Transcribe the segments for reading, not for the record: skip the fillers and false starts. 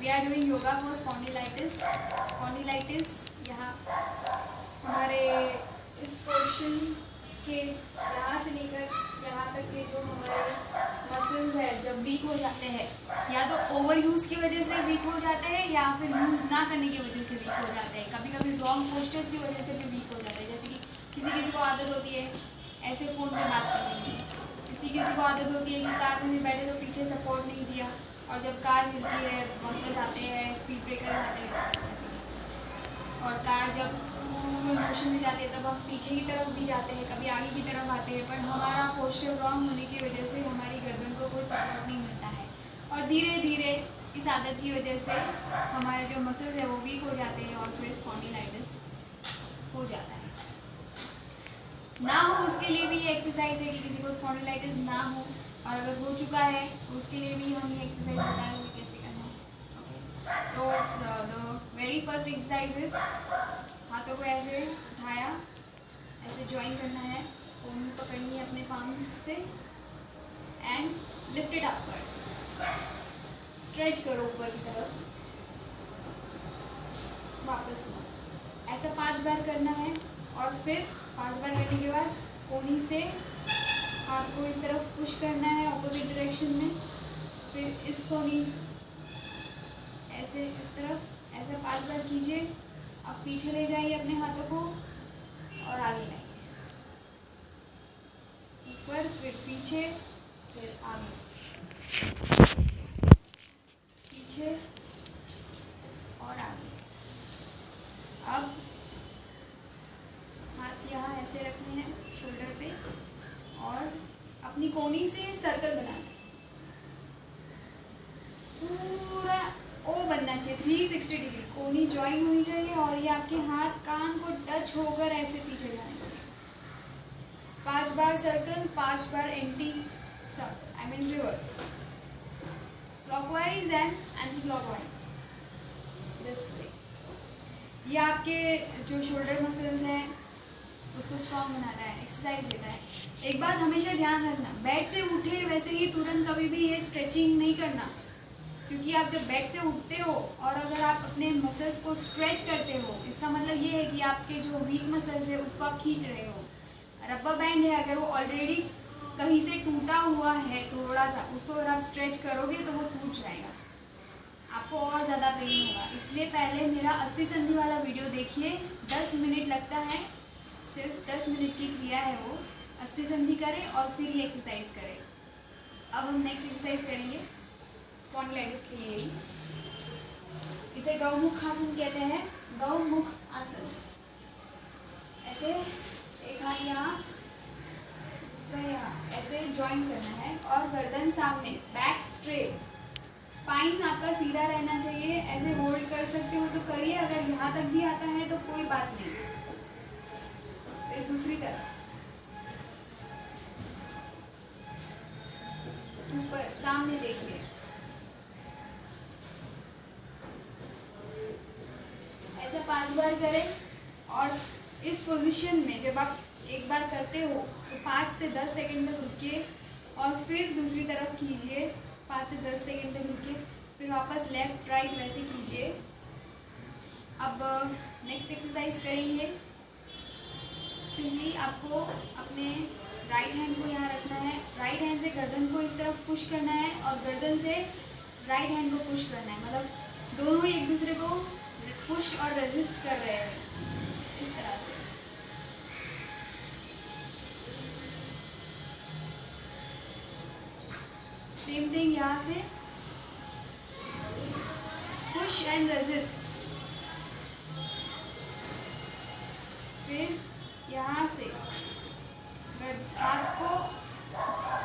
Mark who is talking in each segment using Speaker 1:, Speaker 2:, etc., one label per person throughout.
Speaker 1: We are doing yoga for spondylitis. Spondylitis यहाँ हमारे इस पोर्शन के यहाँ से लेकर यहाँ तक के जो हमारे मसल्स है जब वीक हो जाते हैं, या तो ओवर यूज़ की वजह से वीक हो जाते हैं या फिर यूज़ ना करने की वजह से वीक हो जाते हैं। कभी कभी रॉन्ग पोस्चर्स की वजह से भी वीक हो जाते हैं। जैसे कि किसी को आदत होती है ऐसे फ़ोन पे बात करने की, किसी को आदत होती है कि कार में बैठे तो पीछे सपोर्ट नहीं दिया, और जब कार हिलती है, बम्पर्स आते हैं, स्पीड ब्रेकर आते हैं, और कार जब मोशन में जाती है तब हम पीछे की तरफ भी जाते हैं, कभी आगे की तरफ आते हैं, पर हमारा पोस्चर रॉन्ग होने की वजह से हमारी गर्दन को कोई सपोर्ट नहीं मिलता है, और धीरे धीरे इस आदत की वजह से हमारे जो मसल्स है वो वीक हो जाते हैं और फिर स्पॉन्डिलाइटिस हो जाता है। ना हो उसके लिए भी ये एक्सरसाइज है कि किसी को स्पॉन्डिलाइटिस ना हो, और अगर हो चुका है तो उसके लिए भी हम ये एक्सरसाइज बताएंगे कैसे करना है। So the very first exercise is, हाथों को ऐसे उठाया, ऐसे ज्वाइन करना है, ऊँगली पकड़नी है अपने पाम से and lift it upward, stretch करो ऊपर की तरफ, वापस लो। ऐसा 5 बार करना है, और फिर 5 बार करने के बाद कोनी से हाथ को इस तरफ पुश करना है ऑपोजिट डायरेक्शन में, फिर इस कोनी ऐसे इस तरफ ऐसे 5 बार कीजिए। अब पीछे ले जाइए अपने हाथों को और आगे लाइए, ऊपर फिर पीछे फिर आगे, पीछे और आगे। अब हाथ यहाँ ऐसे रखने हैं शोल्डर पे, और अपनी कोनी से सर्कल बनाना है, पूरा ओ बनना चाहिए 360 डिग्री, कोनी ज्वाइन होनी चाहिए, और ये आपके हाथ कान को टच होकर ऐसे पीछे जाने चाहिए। 5 बार सर्कल, 5 बार anti reverse, clockwise and anti clockwise, this way. ये आपके जो शोल्डर मसल्स हैं उसको स्ट्रॉन्ग बनाता है, एक्सरसाइज देता है। एक बात हमेशा ध्यान रखना, बेड से उठे वैसे ही तुरंत कभी भी ये स्ट्रेचिंग नहीं करना, क्योंकि आप जब बेड से उठते हो और अगर आप अपने मसल्स को स्ट्रेच करते हो, इसका मतलब ये है कि आपके जो वीक मसल्स है उसको आप खींच रहे हो। रबर बैंड है, अगर वो ऑलरेडी कहीं से टूटा हुआ है थोड़ा सा, उसको अगर आप स्ट्रेच करोगे तो वो टूट जाएगा, आपको और ज़्यादा पेन होगा। इसलिए पहले मेरा अस्थि संधि वाला वीडियो देखिए, 10 मिनट लगता है, सिर्फ 10 मिनट की क्रिया है वो, अस्थि संधि करें और फिर ये एक्सरसाइज करें। अब हम नेक्स्ट एक्सरसाइज करेंगे स्पॉन्डिलाइटिस के लिए ही, इसे गौमुख आसन कहते हैं, गौमुख आसन। ऐसे एक हाथ यहाँ, दूसरा यहाँ, ऐसे ज्वाइन करना है, और गर्दन सामने, बैक स्ट्रेट, स्पाइन आपका सीधा रहना चाहिए। ऐसे होल्ड कर सकते हो तो करिए, अगर यहाँ तक भी आता है तो कोई बात नहीं। फिर दूसरी तरफ, ऊपर सामने देखिए, ऐसा 5 बार करें। और इस पोजीशन में जब आप एक बार करते हो तो 5 से 10 सेकंड तक रुकिए, और फिर दूसरी तरफ कीजिए 5 से 10 सेकंड तक रुकिए, फिर वापस लेफ्ट राइट वैसे कीजिए। अब नेक्स्ट एक्सरसाइज करेंगे। सिंपली आपको अपने राइट हैंड को यहाँ रखना है, राइट हैंड से गर्दन को इस तरफ पुश करना है, और गर्दन से राइट हैंड को पुश करना है, मतलब दोनों ही एक दूसरे को पुश और रेजिस्ट कर रहे हैं, इस तरह से। सेम थिंग यहाँ से, पुश एंड रेजिस्ट, फिर यहाँ से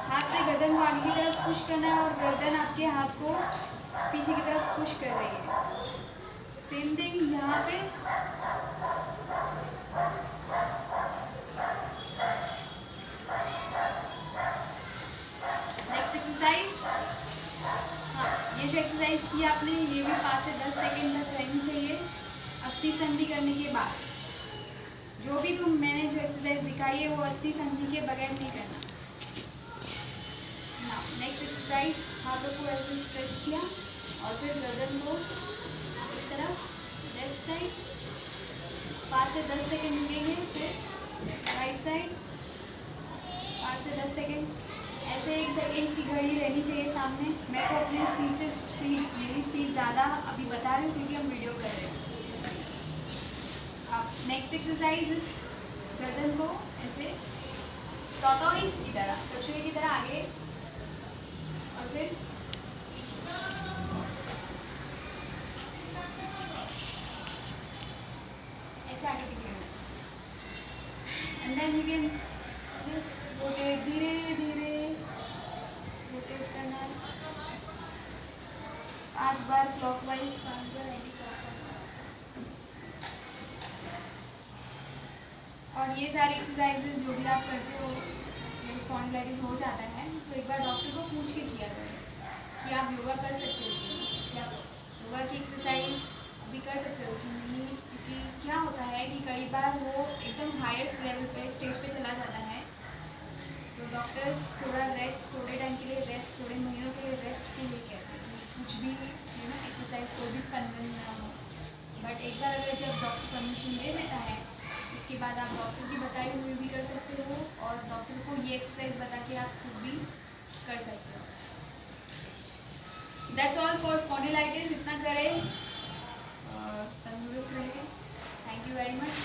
Speaker 1: हाथ से गर्दन को आगे की तरफ पुश करना है, और गर्दन आपके हाथ को पीछे की तरफ पुश कर रही है। सेम थिंग यहाँ पे, नेक्स्ट एक्सरसाइज। हाँ, ये जो एक्सरसाइज की आपने, ये भी 5 से 10 सेकेंड तक रहनी चाहिए अस्थि संधि करने के बाद। जो भी मैंने जो एक्सरसाइज दिखाई है वो अस्थि संधि के बगैर नहीं करना। नेक्स्ट एक्सरसाइज, हाथों को ऐसे स्ट्रेच किया और फिर गर्दन को इस तरफ लेफ्ट साइड 5 से 10 सेकेंड रुकेंगे, फिर राइट साइड 5 से 10 सेकेंड। ऐसे 1 सेकेंड्स की घड़ी रहनी चाहिए सामने। मैं तो अपनी मेरी स्पीड ज़्यादा अभी बता रही हूँ क्योंकि हम वीडियो कर रहे हैं। अब नेक्स्ट एक्सरसाइज इस गर्दन को ऐसे टॉर्टोइस की तरह, कछुए की तरह आगे और फिर पीछे। ऐसे आगे पीछे करना। And then you can just rotate, धीरे धीरे रोटेट करना है। 5 बार क्लॉकवाइज, 5 बार एंटी क्लॉकवाइज। और ये सारे एक्सरसाइजेज जो भी आप करते हो, स्पॉन्डिलाइटिस हो जाता है तो एक बार डॉक्टर को पूछ के किया करें कि आप योगा कर सकते हो, क्या योगा की एक्सरसाइज भी कर सकते हो कि नहीं। क्योंकि क्या होता है कि कई बार वो एकदम हाईएस्ट लेवल पे स्टेज पे चला जाता है तो डॉक्टर्स थोड़ा रेस्ट, थोड़े टाइम के लिए रेस्ट, थोड़े महीनों के लिए रेस्ट के लिए कहते हैं कि कुछ भी एक्सरसाइज कोई भी स्पंदन ना हो। बट एक बार अगर जब डॉक्टर परमिशन दे देता है उसके बाद आप डॉक्टर की बताई हुई भी कर सकते हो और डॉक्टर को ये एक्सरसाइज बता के आप खुद भी कर सकते हो। That's all for spondylitis. इतना करें, तंदुरुस्त रहें। Thank you very much.